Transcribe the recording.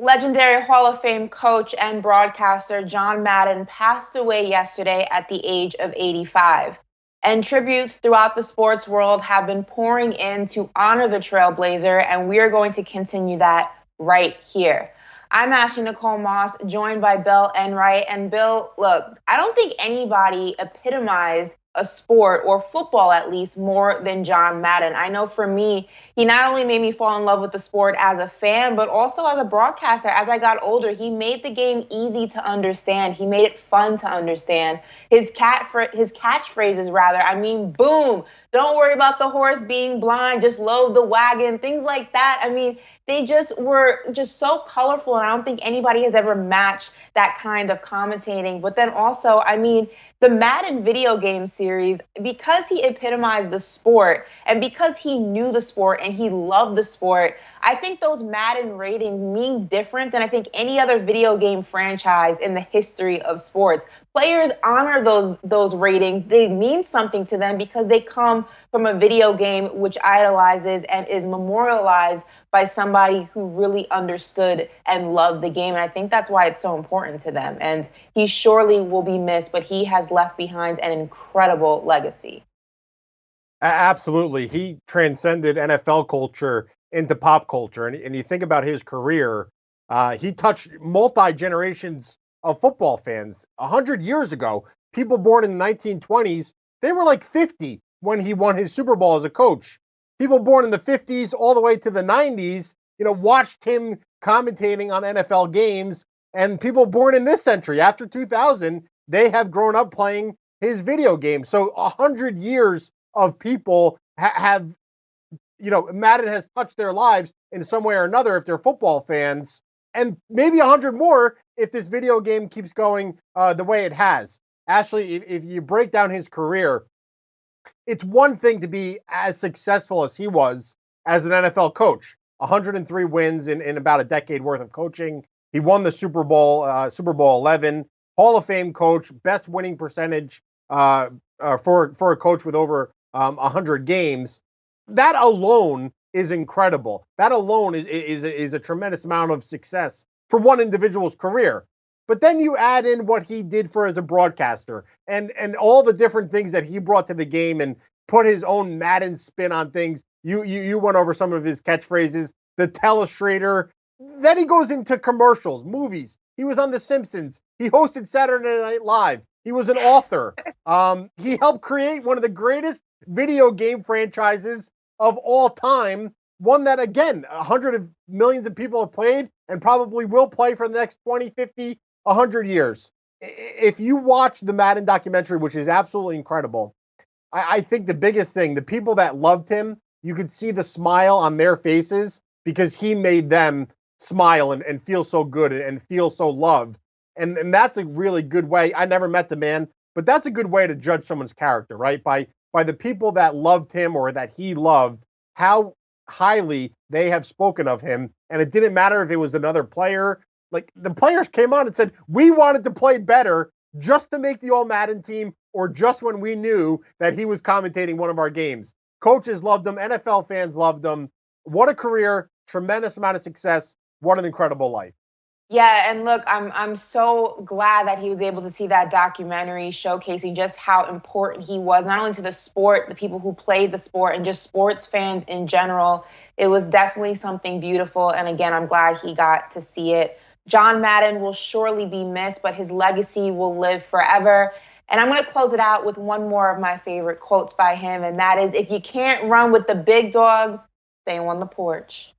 Legendary Hall of Fame coach and broadcaster John Madden passed away yesterday at the age of 85. And tributes throughout the sports world have been pouring in to honor the Trailblazer, and we are going to continue that right here. I'm Ashley Nicole Moss, joined by Bill Enright. And Bill, look, I don't think anybody epitomized a sport, or football at least, more than John Madden. I know for me, he not only made me fall in love with the sport as a fan, but also as a broadcaster. As I got older, he made the game easy to understand. He made it fun to understand. His catchphrases, rather. I mean, boom! Don't worry about the horse being blind. Just load the wagon. Things like that. I mean, they just were just so colorful, and I don't think anybody has ever matched that kind of commentating. But then also, I mean, the Madden video game series, because he epitomized the sport and because he knew the sport and he loved the sport, I think those Madden ratings mean different than I think any other video game franchise in the history of sports. Players honor those ratings. They mean something to them because they come from a video game which idolizes and is memorialized by somebody who really understood and loved the game. And I think that's why it's so important to them. And he surely will be missed, but he has left behind an incredible legacy. Absolutely. He transcended NFL culture into pop culture. And you think about his career, he touched multi-generations of football fans. 100 years ago, people born in the 1920s, they were like 50 when he won his Super Bowl as a coach. People born in the 50s all the way to the 90s, watched him commentating on NFL games. And people born in this century, after 2000, they have grown up playing his video game. So 100 years of people have, Madden has touched their lives in some way or another if they're football fans, and maybe 100 more if this video game keeps going the way it has. Ashley, if you break down his career, it's one thing to be as successful as he was as an NFL coach. 103 wins in about a decade worth of coaching. He won the Super Bowl, Super Bowl 11, Hall of Fame coach, best winning percentage for a coach with over 100 games. That alone is incredible. That alone is a tremendous amount of success for one individual's career. But then you add in what he did for as a broadcaster and all the different things that he brought to the game and put his own Madden spin on things. You went over some of his catchphrases, the telestrator. Then he goes into commercials, movies. He was on The Simpsons. He hosted Saturday Night Live. He was an author. He helped create one of the greatest video game franchises of all time. One that, again, 100 of millions of people have played and probably will play for the next 20, 50, 100 years. If you watch the Madden documentary, which is absolutely incredible, I think the biggest thing, the people that loved him, you could see the smile on their faces because he made them smile and feel so good and feel so loved. And that's a really good way. I never met the man, but that's a good way to judge someone's character, right? By the people that loved him or that he loved, how highly they have spoken of him. And it didn't matter if it was another player. Like, the players came on and said, we wanted to play better just to make the All Madden team or just when we knew that he was commentating one of our games. Coaches loved him. NFL fans loved him. What a career. Tremendous amount of success. What an incredible life. Yeah, and look, I'm so glad that he was able to see that documentary showcasing just how important he was, not only to the sport, the people who played the sport, and just sports fans in general. It was definitely something beautiful, and again, I'm glad he got to see it. John Madden will surely be missed, but his legacy will live forever. And I'm going to close it out with one more of my favorite quotes by him, and that is, if you can't run with the big dogs, stay on the porch.